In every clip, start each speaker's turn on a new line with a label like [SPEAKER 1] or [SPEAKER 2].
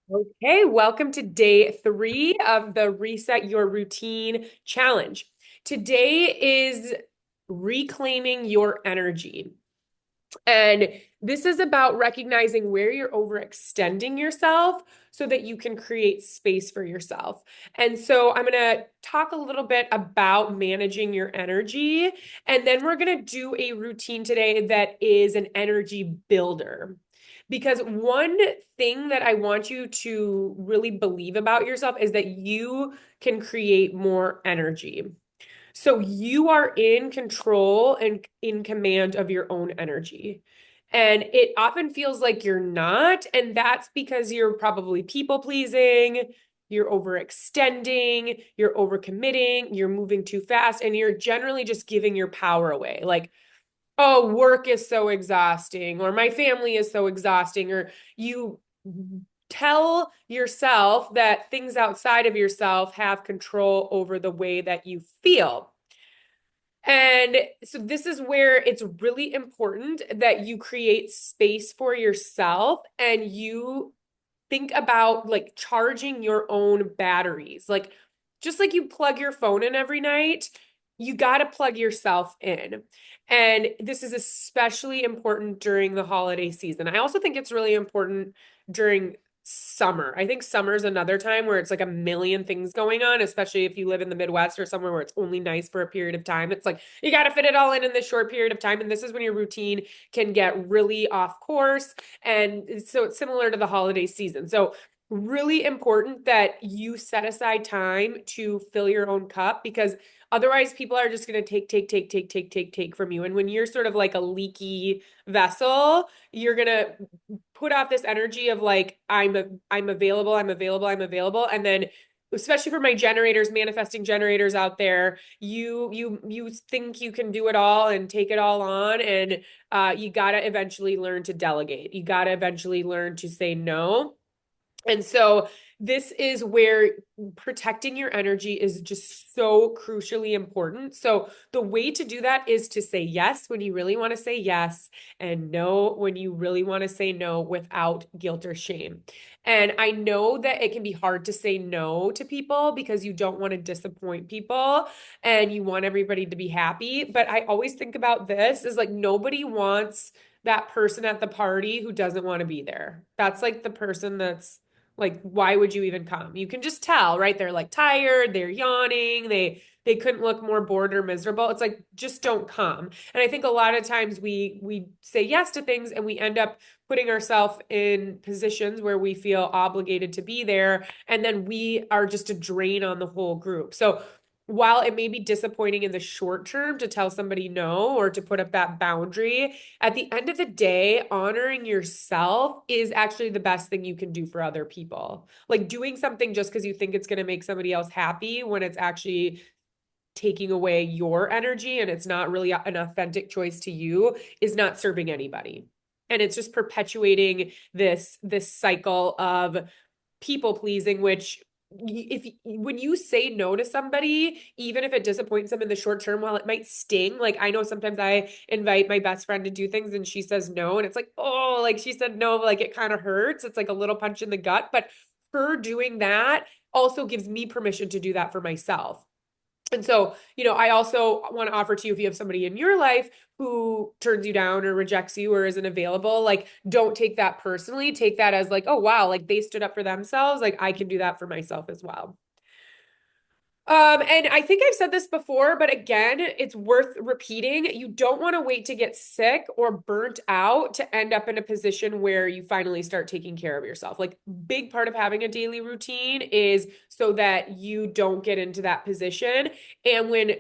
[SPEAKER 1] Okay, welcome to day 3 of the Reset Your Routine challenge. Today is reclaiming your energy. And this is about recognizing where you're overextending yourself so that you can create space for yourself. And so I'm going to talk a little bit about managing your energy. And then we're going to do a routine today that is an energy builder. Because one thing that I want you to really believe about yourself is that you can create more energy. So you are in control and in command of your own energy. And it often feels like you're not. And that's because you're probably people pleasing, you're overextending, you're overcommitting, you're moving too fast, and you're generally just giving your power away. Like, oh, work is so exhausting, or my family is so exhausting, or you tell yourself that things outside of yourself have control over the way that you feel. And so this is where it's really important that you create space for yourself and you think about like charging your own batteries. Like just like you plug your phone in every night, you got to plug yourself in. And this is especially important during the holiday season. I also think it's really important during summer. I think summer is another time where it's like a million things going on, especially if you live in the Midwest or somewhere where it's only nice for a period of time. It's like you got to fit it all in this short period of time. And this is when your routine can get really off course. And so it's similar to the holiday season. So really important that you set aside time to fill your own cup because otherwise people are just going to take from you. And when you're sort of like a leaky vessel, you're going to put off this energy of like I'm available, I'm available, and then especially for my generators, manifesting generators out there, you think you can do it all and take it all on, and you got to eventually learn to delegate. You got to eventually learn to say no. And so this is where protecting your energy is just so crucially important. So the way to do that is to say yes when you really want to say yes and no when you really want to say no without guilt or shame. And I know that it can be hard to say no to people because you don't want to disappoint people and you want everybody to be happy. But I always think about this is like nobody wants that person at the party who doesn't want to be there. That's like the person that's like, why would you even come? You can just tell, right? They're like tired, they're yawning, they couldn't look more bored or miserable. It's like, just don't come. And I think a lot of times we say yes to things and we end up putting ourselves in positions where we feel obligated to be there. And then we are just a drain on the whole group. So while it may be disappointing in the short term to tell somebody no or to put up that boundary, at the end of the day, honoring yourself is actually the best thing you can do for other people. Like doing something just because you think it's going to make somebody else happy when it's actually taking away your energy and it's not really an authentic choice to you is not serving anybody. And it's just perpetuating this cycle of people pleasing, which if when you say no to somebody, even if it disappoints them in the short term, while it might sting, like I know sometimes I invite my best friend to do things and she says no, and it's like, oh, like she said no, like it kind of hurts. It's like a little punch in the gut, but her doing that also gives me permission to do that for myself. And so, I also want to offer to you if you have somebody in your life who turns you down or rejects you or isn't available, like don't take that personally. Take that as like, oh wow, like they stood up for themselves. Like I can do that for myself as well. And I think I've said this before, but again, it's worth repeating. You don't want to wait to get sick or burnt out to end up in a position where you finally start taking care of yourself. Like, big part of having a daily routine is so that you don't get into that position. And when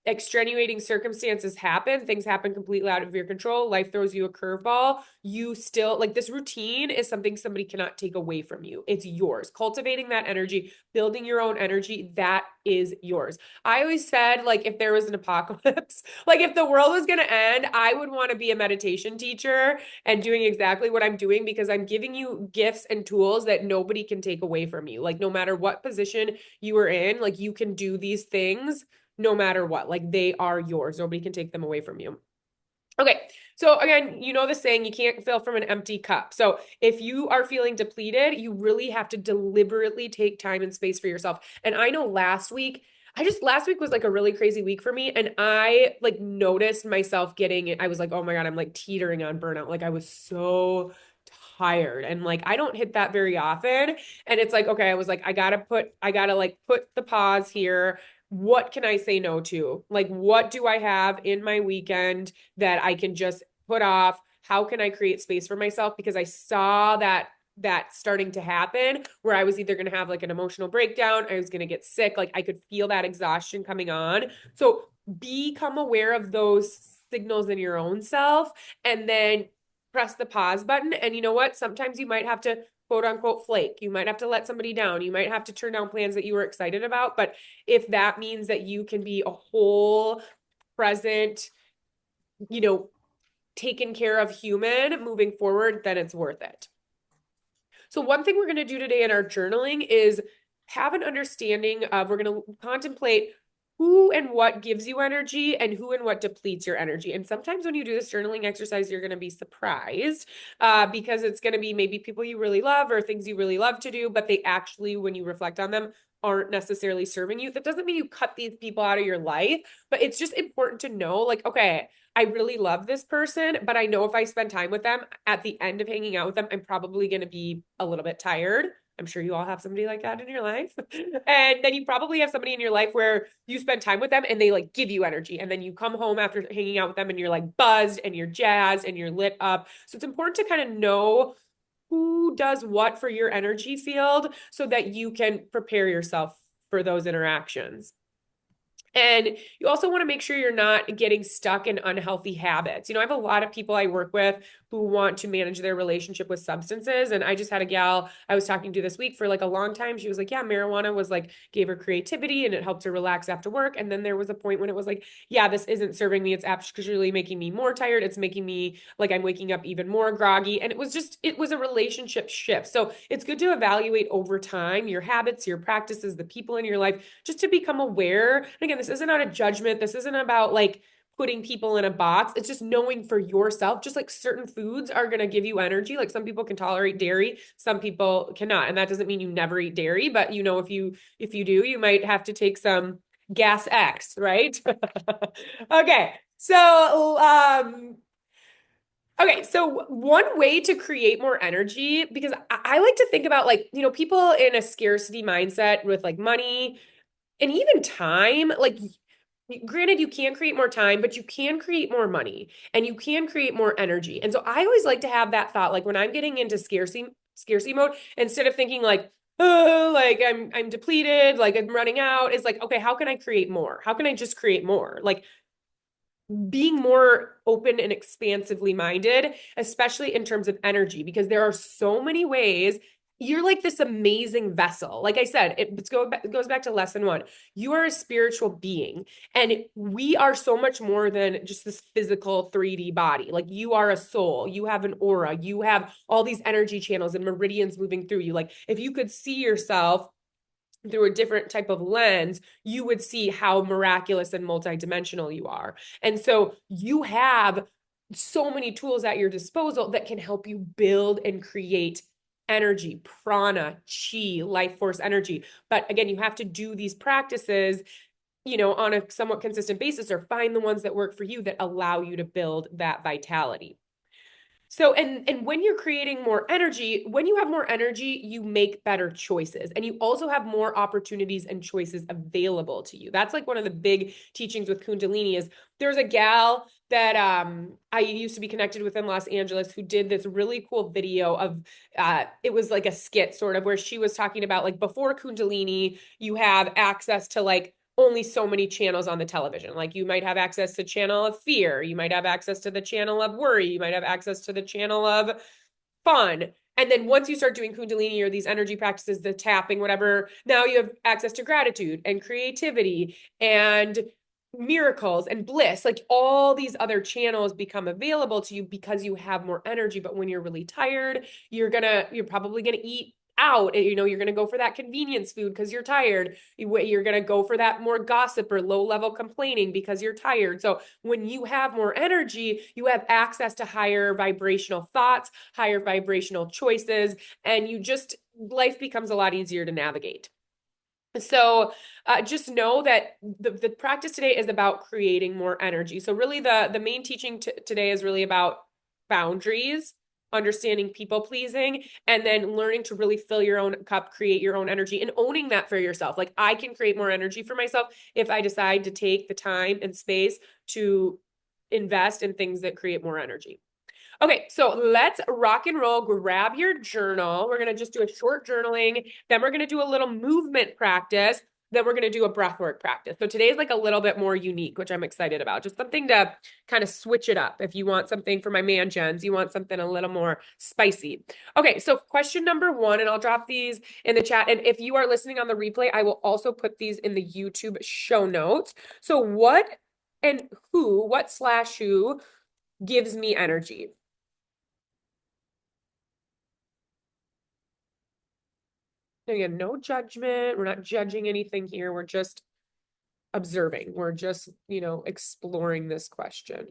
[SPEAKER 1] extenuating circumstances happen, things happen completely out of your control, life throws you a curveball, you still like this routine is something somebody cannot take away from you. It's yours. Cultivating that energy, building your own energy, that is yours. I always said, like, if there was an apocalypse, like if the world was going to end, I would want to be a meditation teacher and doing exactly what I'm doing because I'm giving you gifts and tools that nobody can take away from you. Like, no matter what position you are in, like, you can do these things no matter what. Like they are yours. Nobody can take them away from you. Okay. So again, you know the saying, you can't fill from an empty cup. So if you are feeling depleted, you really have to deliberately take time and space for yourself. And I know last week was like a really crazy week for me. And I like noticed myself I was like, oh my God, I'm like teetering on burnout. Like I was so tired. And like I don't hit that very often. And it's like, okay, I was like, I gotta like put the pause here. What can I say no to? Like, what do I have in my weekend that I can just put off? How can I create space for myself? Because I saw that starting to happen where I was either going to have like an emotional breakdown, I was going to get sick, like I could feel that exhaustion coming on. So become aware of those signals in your own self and then press the pause button. And you know what? Sometimes you might have to quote unquote flake. You might have to let somebody down. You might have to turn down plans that you were excited about. But if that means that you can be a whole present, you know, taken care of human moving forward, then it's worth it. So, one thing we're going to do today in our journaling is have an understanding of, we're going to contemplate who and what gives you energy and who and what depletes your energy. And sometimes when you do this journaling exercise, you're going to be surprised because it's going to be maybe people you really love or things you really love to do, but they actually, when you reflect on them, aren't necessarily serving you. That doesn't mean you cut these people out of your life, but it's just important to know, like, okay, I really love this person, but I know if I spend time with them at the end of hanging out with them, I'm probably going to be a little bit tired. I'm sure you all have somebody like that in your life. And then you probably have somebody in your life where you spend time with them and they like give you energy. And then you come home after hanging out with them and you're like buzzed and you're jazzed and you're lit up. So it's important to kind of know who does what for your energy field so that you can prepare yourself for those interactions. And you also want to make sure you're not getting stuck in unhealthy habits. You know, I have a lot of people I work with who want to manage their relationship with substances. And I just had a gal I was talking to this week for like a long time. She was like, yeah, marijuana was like, gave her creativity and it helped her relax after work. And then there was a point when it was like, yeah, this isn't serving me. It's actually making me more tired. It's making me like I'm waking up even more groggy. And it was a relationship shift. So it's good to evaluate over time your habits, your practices, the people in your life, just to become aware. And again, this isn't out of judgment. This isn't about like putting people in a box. It's just knowing for yourself, just like certain foods are going to give you energy. Like some people can tolerate dairy, some people cannot. And that doesn't mean you never eat dairy, but you know, if you do, you might have to take some gas X, right? Okay. So one way to create more energy, because I like to think about like, you know, people in a scarcity mindset with like money and even time, like granted, you can create more time, but you can create more money and you can create more energy. And so I always like to have that thought, like when I'm getting into scarcity mode, instead of thinking like, oh, like I'm depleted, like I'm running out, it's like, okay, how can I create more? How can I just create more? Like being more open and expansively minded, especially in terms of energy, because there are so many ways. You're like this amazing vessel. Like I said, it goes back to lesson one. You are a spiritual being, and we are so much more than just this physical 3D body. Like you are a soul, you have an aura, you have all these energy channels and meridians moving through you. Like if you could see yourself through a different type of lens, you would see how miraculous and multidimensional you are. And so you have so many tools at your disposal that can help you build and create energy, prana, chi, life force energy. But again, you have to do these practices, you know, on a somewhat consistent basis or find the ones that work for you that allow you to build that vitality. So, and when you're creating more energy, when you have more energy, you make better choices and you also have more opportunities and choices available to you. That's like one of the big teachings with Kundalini is there's a gal that I used to be connected with in Los Angeles who did this really cool video of it was like a skit sort of where she was talking about like before Kundalini, you have access to like only so many channels on the television. Like you might have access to channel of fear, you might have access to the channel of worry, you might have access to the channel of fun. And then once you start doing Kundalini or these energy practices, the tapping, whatever, now you have access to gratitude and creativity and miracles and bliss. Like all these other channels become available to you because you have more energy. But when you're really tired, you're probably gonna eat out. You're going to go for that convenience food because you're tired. You're going to go for that more gossip or low level complaining because you're tired. So when you have more energy, you have access to higher vibrational thoughts, higher vibrational choices, and life becomes a lot easier to navigate. So just know that the practice today is about creating more energy. So really the main teaching today is really about boundaries, understanding people pleasing, and then learning to really fill your own cup, create your own energy, and owning that for yourself. Like I can create more energy for myself if I decide to take the time and space to invest in things that create more energy. Okay, so let's rock and roll. Grab your journal. We're going to just do a short journaling. Then we're going to do a little movement practice. Then we're going to do a breathwork practice. So today's like a little bit more unique, which I'm excited about. Just something to kind of switch it up. If you want something for my man gens, you want something a little more spicy. Okay, so question number one, and I'll drop these in the chat. And if you are listening on the replay, I will also put these in the YouTube show notes. So what/who gives me energy? Again, no judgment. We're not judging anything here. We're just observing. We're just, exploring this question.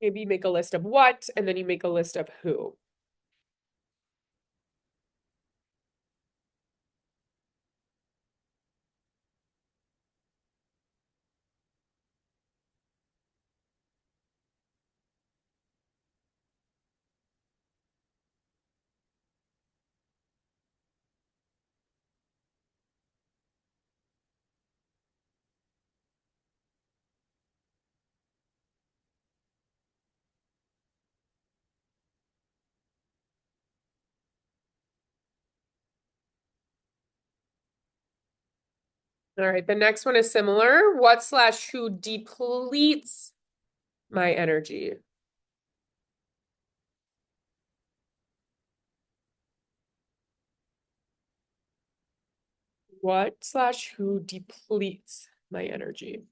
[SPEAKER 1] Maybe you make a list of what, and then you make a list of who. All right, the next one is similar. What/who depletes my energy? What/who depletes my energy?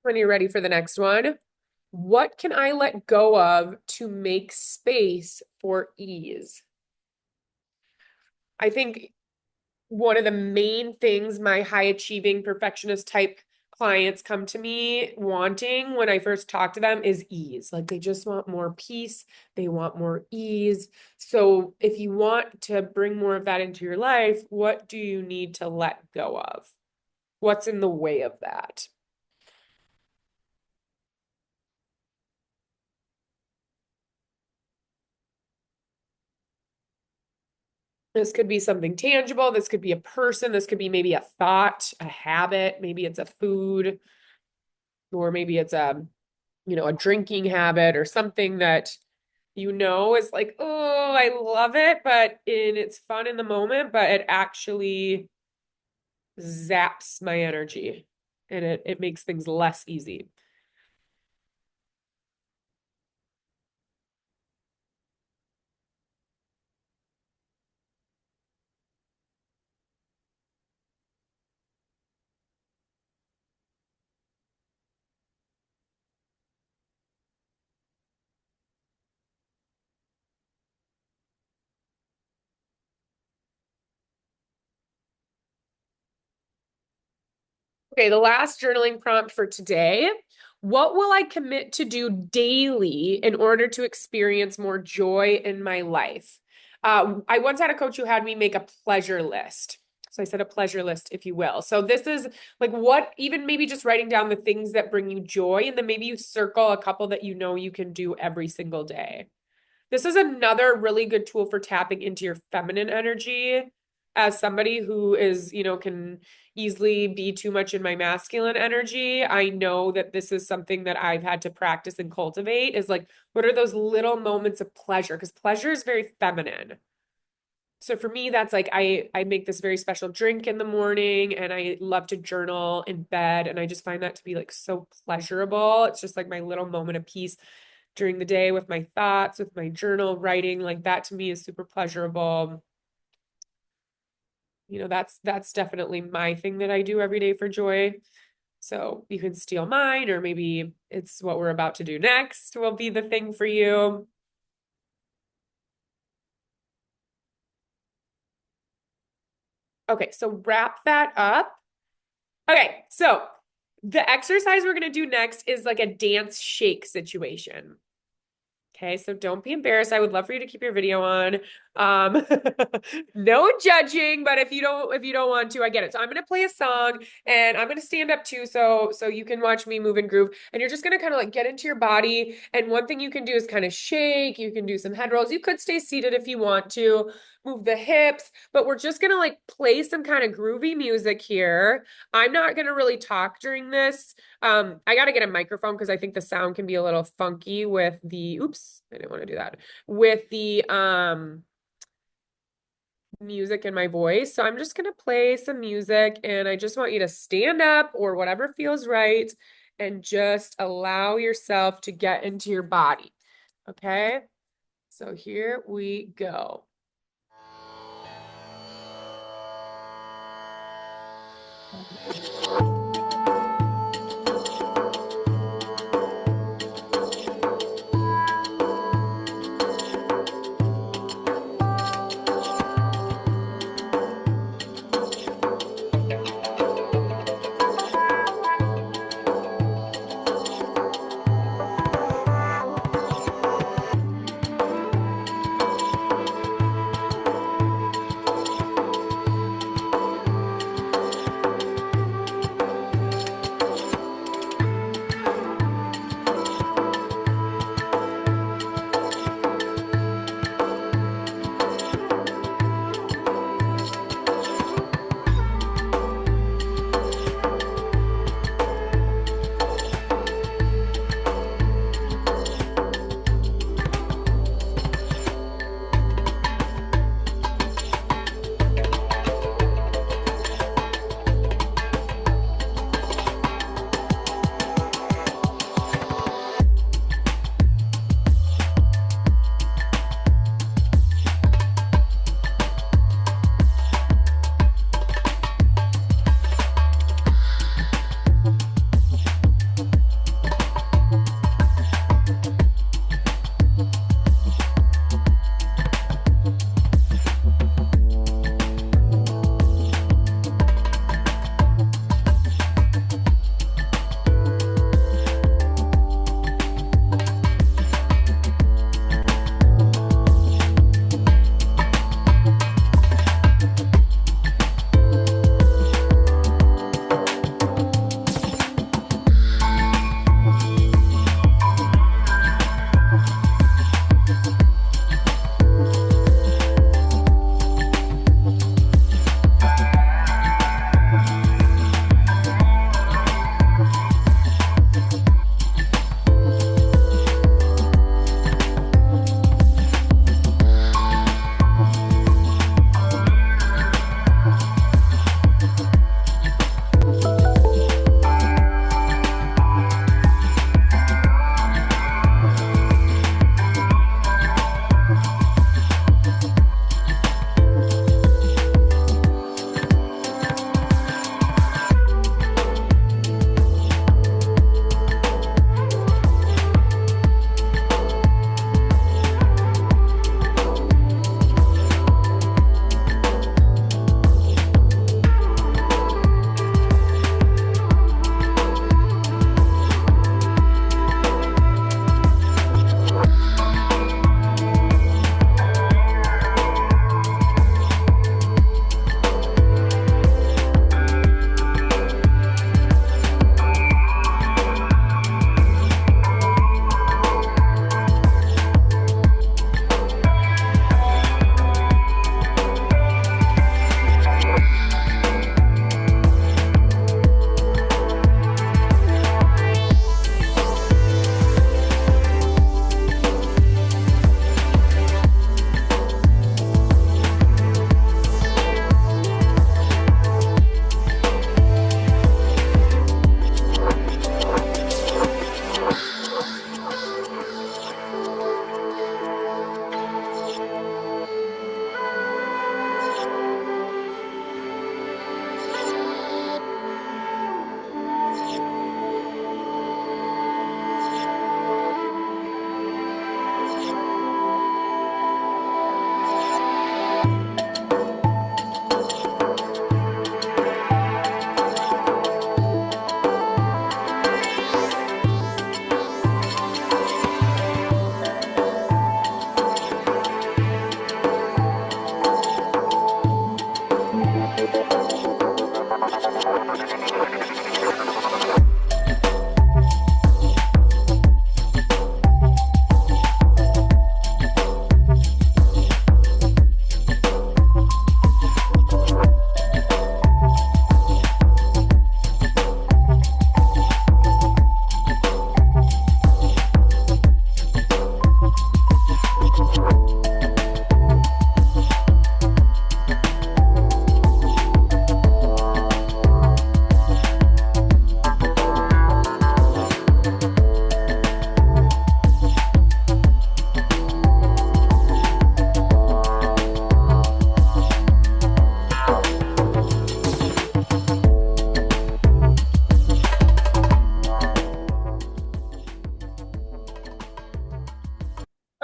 [SPEAKER 1] When you're ready for the next one, what can I let go of to make space for ease? I think one of the main things my high achieving perfectionist type clients come to me wanting when I first talk to them is ease. Like they just want more peace, they want more ease. So if you want to bring more of that into your life, what do you need to let go of? What's in the way of that? This could be something tangible. This could be a person. This could be maybe a thought, a habit. Maybe it's a food, or maybe it's a drinking habit or something that is like, oh, I love it, and it's fun in the moment, but it actually zaps my energy and it makes things less easy. Okay, the last journaling prompt for today. What will I commit to do daily in order to experience more joy in my life? I once had a coach who had me make a pleasure list. So I said a pleasure list, if you will. So this is like what, even maybe just writing down the things that bring you joy, and then maybe you circle a couple that you know you can do every single day. This is another really good tool for tapping into your feminine energy. As somebody who is, can easily be too much in my masculine energy, I know that this is something that I've had to practice and cultivate is like, what are those little moments of pleasure? Because pleasure is very feminine. So for me, that's like I make this very special drink in the morning and I love to journal in bed. And I just find that to be like so pleasurable. It's just like my little moment of peace during the day with my thoughts, with my journal writing. Like that to me is super pleasurable. That's definitely my thing that I do every day for joy. So you can steal mine, or maybe it's what we're about to do next will be the thing for you. Okay, so wrap that up. Okay, so the exercise we're going to do next is like a dance shake situation. Okay, so don't be embarrassed. I would love for you to keep your video on. Um, no judging, but if you don't want to, I get it. So I'm gonna play a song and I'm gonna stand up too, so you can watch me move and groove. And you're just gonna kind of like get into your body. And one thing you can do is kind of shake. You can do some head rolls. You could stay seated if you want to, move the hips, but we're just gonna like play some kind of groovy music here. I'm not gonna really talk during this. I got to get a microphone because I think the sound can be a little funky with the, oops, I didn't want to do that, with the music in my voice. So I'm just going to play some music and I just want you to stand up or whatever feels right and just allow yourself to get into your body. Okay? So here we go.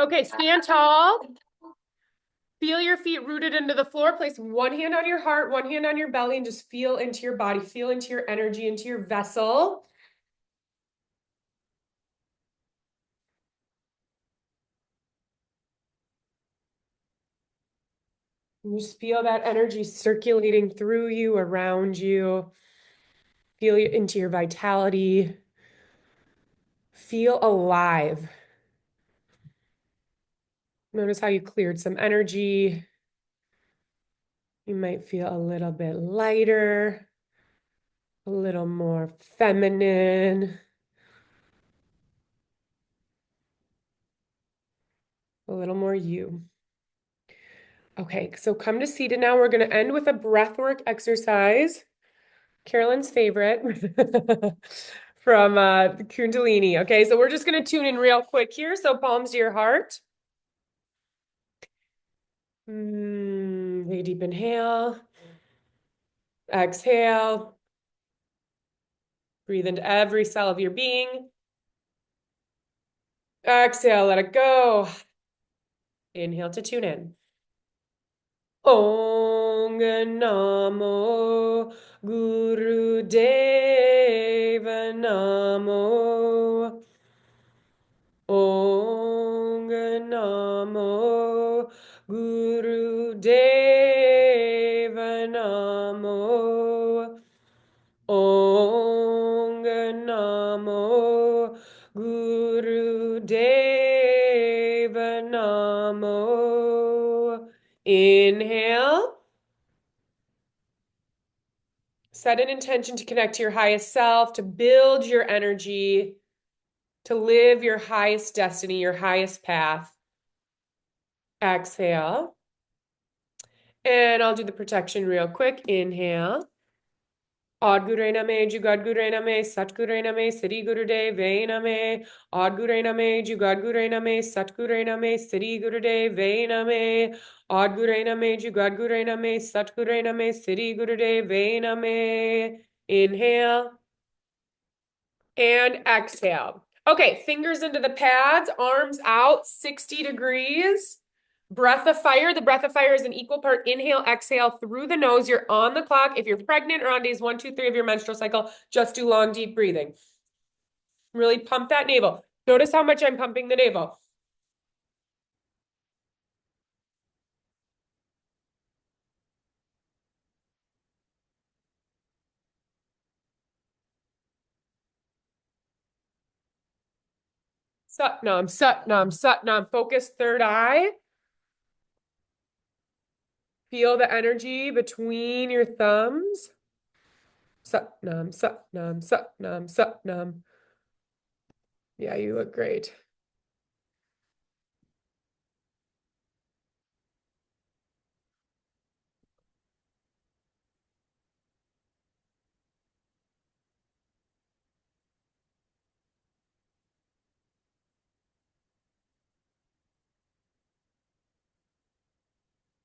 [SPEAKER 1] Okay, stand tall. Feel your feet rooted into the floor. Place one hand on your heart, one hand on your belly, and just feel into your body. Feel into your energy, into your vessel. And just feel that energy circulating through you, around you. Feel into your vitality. Feel alive. Notice how you cleared some energy. You might feel a little bit lighter, a little more feminine, a little more you. Okay, so come to seated now. We're going to end with a breathwork exercise. Carolyn's favorite from kundalini. Okay, so we're just going to tune in real quick here. So palms to your heart. Take a deep inhale. Exhale. Breathe into every cell of your being. Exhale, let it go. Inhale to tune in. Om Namo Guru Deva Namo. Om Namo Guru Deva Namo. Om Namo Guru Deva Namo. Inhale. Set an intention to connect to your highest self, to build your energy, to live your highest destiny, your highest path. Exhale. And I'll do the protection real quick. Inhale. Ad Guru Name, Jugad Guru Name, Sat Guru Name, Siddhi Guru Dev Name, Ad Guru Name, Jugad Guru Name, Sat Guru Name, Siddhi Guru Dev Name, Ad Guru Name, Jugad Guru Name, Sat Guru Name, Siddhi Guru Dev Name. Inhale and exhale. Okay, fingers into the pads, arms out, 60 degrees. Breath of fire. The breath of fire is an equal part inhale, exhale through the nose. You're on the clock. If you're pregnant or on days 1, 2, 3 of your menstrual cycle, just do long, deep breathing. Really pump that navel. Notice how much I'm pumping the navel. Satnam, Satnam, Satnam. Focus third eye. Feel the energy between your thumbs. Satnam, Satnam, Satnam, Satnam. Yeah, you look great.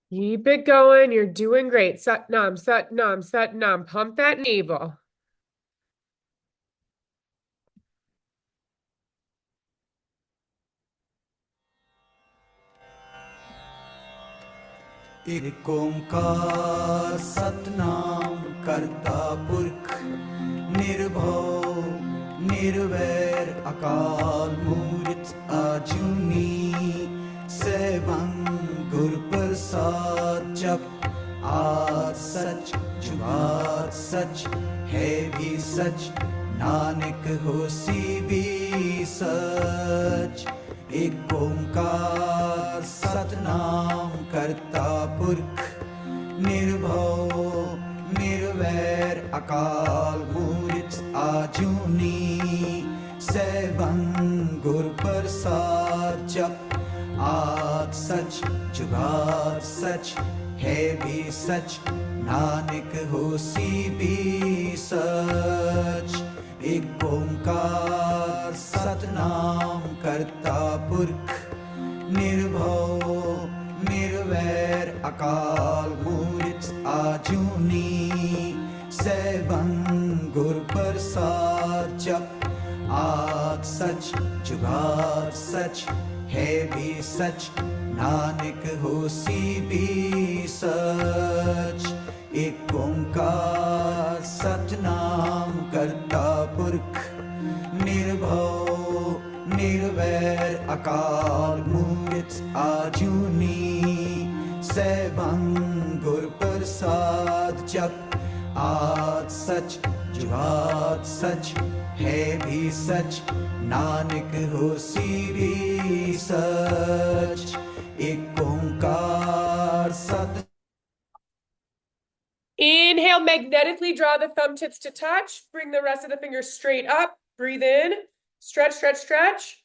[SPEAKER 1] Keep it going. You're doing great. Satnam, Satnam, Satnam. Pump that navel.
[SPEAKER 2] एक ओंकार सतनाम करता पुरख निर्भव निर्वैर अकाल मूर्त आजुनी सैभं गुर प्रसाद जप आद सच जुगाद सच है भी सच नानक होसी भी सच एक ओंकार सतनाम करता पुरख निर्भव निर्वैर अकाल मूर्त आजुनी सैभं गुर प्रसाद जप आद सच जुगाद सच है भी सच नानक होसी भी सच एक ओंकार सतनाम करता पुरख निर्भव निर्वैर अकाल मूर्त आजुनी सैभं गुर प्रसाद जप आद सच जुगाद सच है भी सच, नानक होसी भी सच। एक ओंकार सतनाम करता पुरख, निर्भव निर्वैर अकाल मूर्त आजूनी। सैभं गुर प्रसाद जप, आद सच जुगाद सच, है भी सच, नानक होसी भी सच। एक ओंकार सत।
[SPEAKER 1] Inhale, magnetically draw the thumb tips to touch. Bring the rest of the fingers straight up. Breathe in. Stretch, stretch, stretch.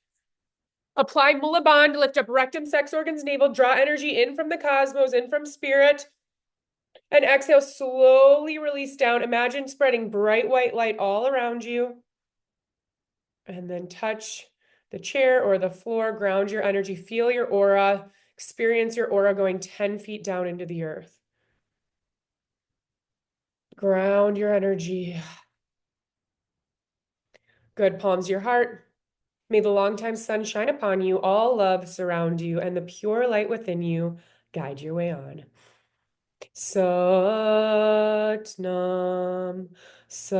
[SPEAKER 1] Apply Mula Bandha. Lift up rectum, sex organs, navel. Draw energy in from the cosmos, in from spirit. And exhale, slowly release down. Imagine spreading bright white light all around you. And then touch the chair or the floor. Ground your energy. Feel your aura. Experience your aura going 10 feet down into the earth. Ground your energy. Good. Palms your heart. May the longtime sun shine upon you, all love surround you, and the pure light within you guide your way on. Sat-nam, Sat-nam,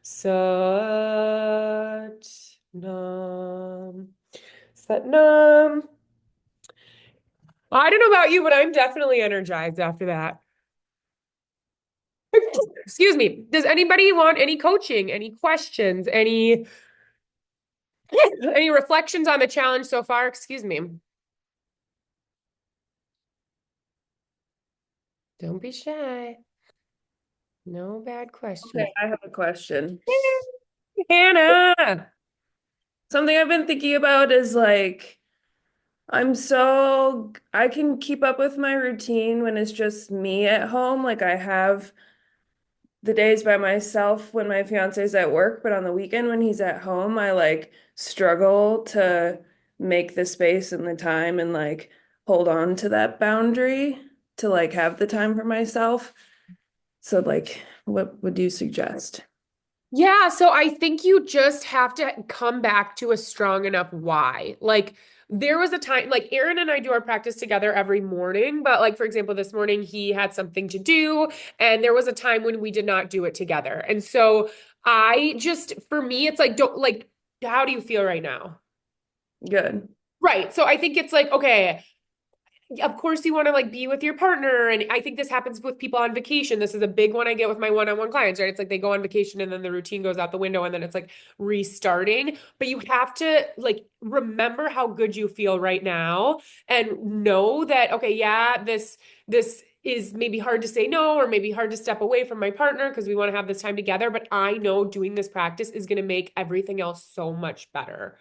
[SPEAKER 1] Sat-nam, Sat-nam. I don't know about you, but I'm definitely energized after that. Excuse me. Does anybody want any coaching, any questions, any reflections on the challenge so far? Excuse me. Don't be shy. No bad questions.
[SPEAKER 3] Okay, I have a question.
[SPEAKER 1] Hannah.
[SPEAKER 3] Something I've been thinking about is like, I can keep up with my routine when it's just me at home. Like I have the days by myself when my fiance's at work, but on the weekend when he's at home, I like struggle to make the space and the time and like hold on to that boundary to like have the time for myself. So like, what would you suggest?
[SPEAKER 1] Yeah, so I think you just have to come back to a strong enough why. Like there was a time, like Aaron and I do our practice together every morning, but like for example, this morning he had something to do, and there was a time when we did not do it together. And so I just, for me, it's like, don't like, how do you feel right now?
[SPEAKER 3] Good.
[SPEAKER 1] Right. So I think it's like, okay, of course you want to like be with your partner. And I think this happens with people on vacation. This is a big one I get with my one-on-one clients, right? It's like they go on vacation and then the routine goes out the window and then it's like restarting. But you have to like remember how good you feel right now and know that, okay, yeah, this is maybe hard to say no, or maybe hard to step away from my partner because we want to have this time together. But I know doing this practice is going to make everything else so much better.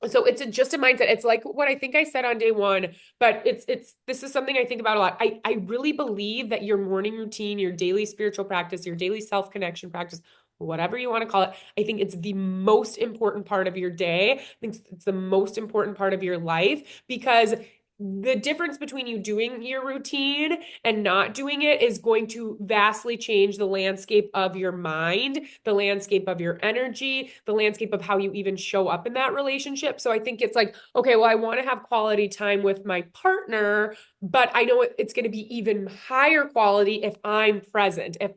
[SPEAKER 1] So it's just a mindset. It's like what I think I said on day one, but it's this is something I think about a lot. I really believe that your morning routine, your daily spiritual practice, your daily self-connection practice, whatever you want to call it, I think it's the most important part of your day. I think it's the most important part of your life, because the difference between you doing your routine and not doing it is going to vastly change the landscape of your mind, the landscape of your energy, the landscape of how you even show up in that relationship. So I think it's like, okay, well, I want to have quality time with my partner, but I know it's going to be even higher quality if I'm present, if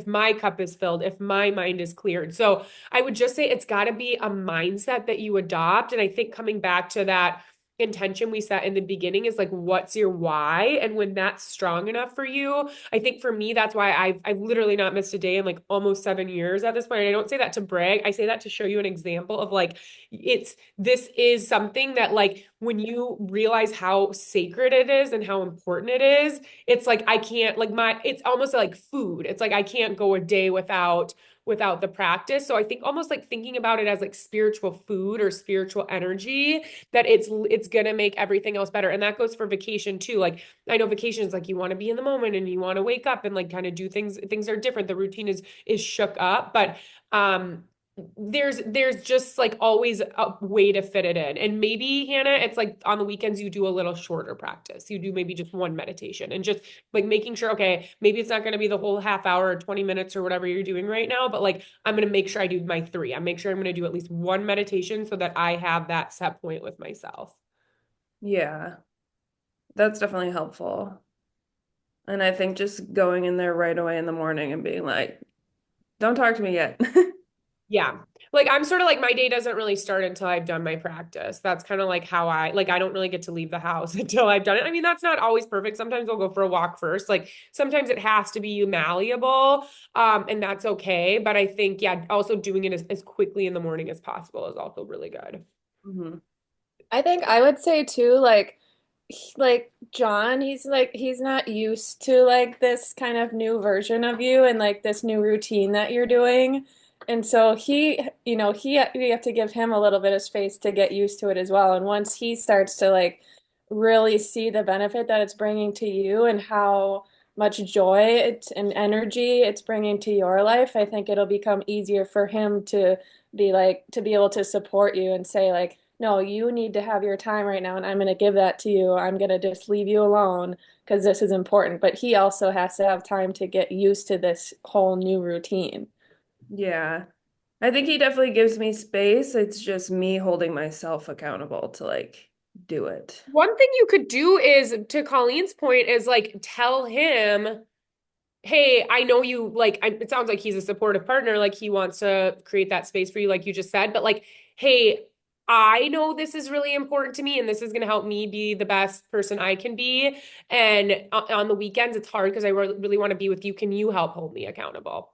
[SPEAKER 1] my cup is filled, if my mind is cleared. So I would just say it's got to be a mindset that you adopt. And I think coming back to that intention we set in the beginning is like, what's your why? And when that's strong enough for you, I think for me, that's why I've literally not missed a day in like almost 7 years at this point. And I don't say that to brag. I say that to show you an example of like, this is something that like, when you realize how sacred it is and how important it is, it's like, I can't like it's almost like food. It's like, I can't go a day without the practice. So I think almost like thinking about it as like spiritual food or spiritual energy, that it's gonna make everything else better. And that goes for vacation too. Like I know vacation is like you want to be in the moment and you want to wake up and like kind of do things are different. The routine is shook up, but there's just like always a way to fit it in. And maybe, Hannah, it's like on the weekends you do a little shorter practice. You do maybe just one meditation and just like making sure, okay, maybe it's not going to be the whole half hour or 20 minutes or whatever you're doing right now, but like I'm going to make sure I do my three. I make sure I'm going to do at least one meditation so that I have that set point with myself.
[SPEAKER 3] Yeah, that's definitely helpful. And I think just going in there right away in the morning and being like, don't talk to me yet.
[SPEAKER 1] Yeah. Like I'm sort of like my day doesn't really start until I've done my practice. That's kind of like how I don't really get to leave the house until I've done it. I mean, that's not always perfect. Sometimes I'll go for a walk first. Like sometimes it has to be malleable. And that's okay. But I think, yeah, also doing it as quickly in the morning as possible is also really good.
[SPEAKER 3] Mhm.
[SPEAKER 4] I think I would say too, like, like John, he's not used to like this kind of new version of you and like this new routine that you're doing. And so we have to give him a little bit of space to get used to it as well. And once he starts to like really see the benefit that it's bringing to you and how much joy and energy it's bringing to your life, I think it'll become easier for him to be able to support you and say like, no, you need to have your time right now, and I'm going to give that to you. I'm going to just leave you alone because this is important. But he also has to have time to get used to this whole new routine.
[SPEAKER 3] Yeah. I think he definitely gives me space. It's just me holding myself accountable to like do it.
[SPEAKER 1] One thing you could do is, to Colleen's point, is like tell him, hey, I know you like, it sounds like he's a supportive partner. Like he wants to create that space for you, like you just said. But like, hey, I know this is really important to me and this is going to help me be the best person I can be. And on the weekends, it's hard because I really want to be with you. Can you help hold me accountable?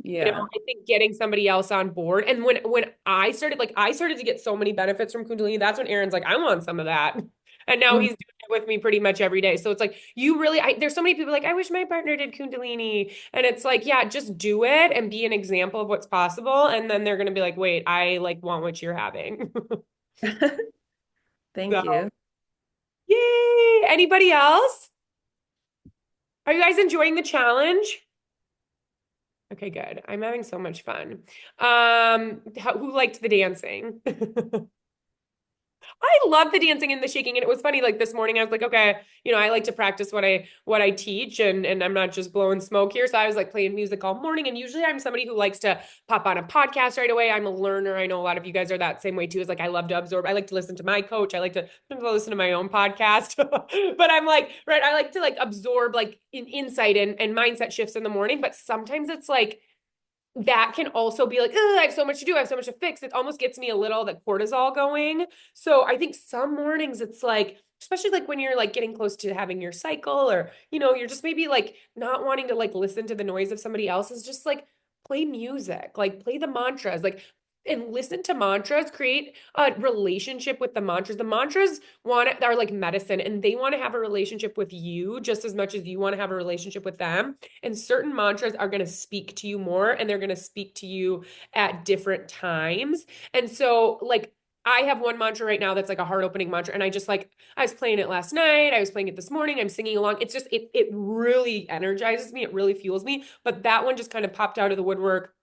[SPEAKER 3] Yeah.
[SPEAKER 1] I think getting somebody else on board. And when I started to get so many benefits from Kundalini, that's when Aaron's like, I want some of that. And now he's
[SPEAKER 3] Mhm.
[SPEAKER 1] doing it with me pretty much every day. So it's like, there's so many people like, I wish my partner did Kundalini. And it's like, yeah, just do it and be an example of what's possible. And then they're going to be like, wait, I like want what you're having.
[SPEAKER 3] Thank
[SPEAKER 1] So,
[SPEAKER 3] you.
[SPEAKER 1] yay. Anybody else? Are you guys enjoying the challenge? Okay, good. I'm having so much fun. Who liked the dancing? I love the dancing and the shaking. And it was funny, like this morning, I was like, okay, I like to practice what I teach and I'm not just blowing smoke here. So I was like playing music all morning. And usually I'm somebody who likes to pop on a podcast right away. I'm a learner. I know a lot of you guys are that same way too. Is like I love to absorb. I like to listen to my coach. I like to listen to my own podcast. But I'm like, right, I like to like absorb like insight and mindset shifts in the morning. But sometimes it's like that can also be like, I have so much to do. I have so much to fix. It almost gets me a little the cortisol going. So I think some mornings it's like, especially like when you're like getting close to having your cycle or, you're just maybe like not wanting to like listen to the noise of somebody else is just like play music, like play the mantras, like and listen to mantras, create a relationship with the mantras. The mantras are like medicine and they want to have a relationship with you just as much as you want to have a relationship with them. And certain mantras are going to speak to you more and they're going to speak to you at different times. And so, like, I have one mantra right now that's like a heart opening mantra. And I was playing it last night. I was playing it this morning. I'm singing along. It's just, it really energizes me. It really fuels me. But that one just kind of popped out of the woodwork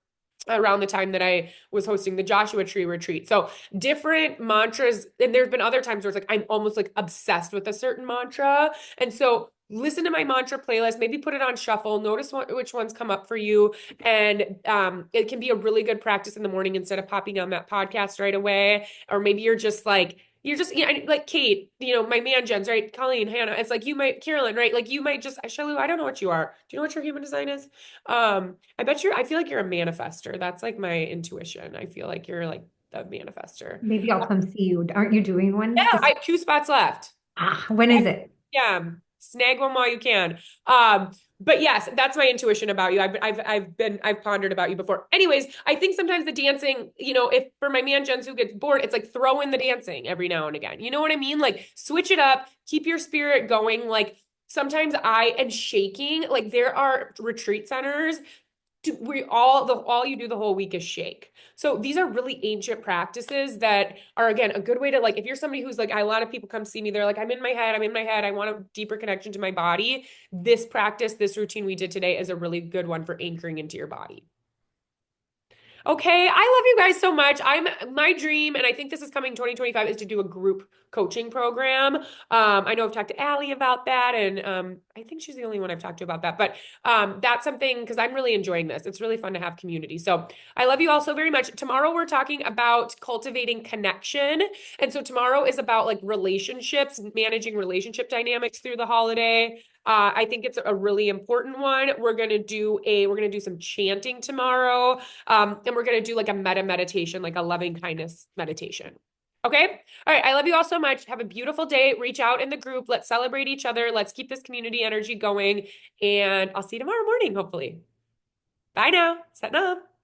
[SPEAKER 1] around the time that I was hosting the Joshua Tree retreat. So different mantras, and there's been other times where it's like I'm almost like obsessed with a certain mantra. And so listen to my mantra playlist, maybe put it on shuffle, notice which ones come up for you. And it can be a really good practice in the morning instead of popping on that podcast right away. Or maybe you're just, like Kate, my man Jen's, right? Colleen, Hannah, it's like you might, Carolyn, right? Like you might just, Shalu, I don't know what you are. Do you know what your human design is? I feel like you're a manifester. That's like my intuition. I feel like you're like a manifester.
[SPEAKER 5] Maybe I'll come see you. Aren't you doing one
[SPEAKER 1] Yeah, I
[SPEAKER 5] this?
[SPEAKER 1] have two spots left.
[SPEAKER 5] When is it?
[SPEAKER 1] Yeah, snag one while you can. But yes, that's my intuition about you. I've pondered about you before. Anyways, I think sometimes the dancing, if for my man Jens who gets bored, it's like throw in the dancing every now and again. You know what I mean? Like switch it up, keep your spirit going. Like sometimes and shaking, like there are retreat centers all you do the whole week is shake. So these are really ancient practices that are again a good way to like if you're somebody who's like a lot of people come see me, they're like I'm in my head, I want a deeper connection to my body. This routine we did today is a really good one for anchoring into your body. Okay, I love you guys so much. My dream, and I think this is coming 2025, is to do a group coaching program. I know I've talked to Allie about that, and I think she's the only one I've talked to about that. But that's something because I'm really enjoying this. It's really fun to have community. So I love you all so very much. Tomorrow we're talking about cultivating connection, and so tomorrow is about like relationships, managing relationship dynamics through the holiday. I think it's a really important one. We're gonna do some chanting tomorrow. And we're going to do like a meditation, like a loving kindness meditation. Okay. All right. I love you all so much. Have a beautiful day. Reach out in the group. Let's celebrate each other. Let's keep this community energy going. And I'll see you tomorrow morning, hopefully. Bye now. Setting up.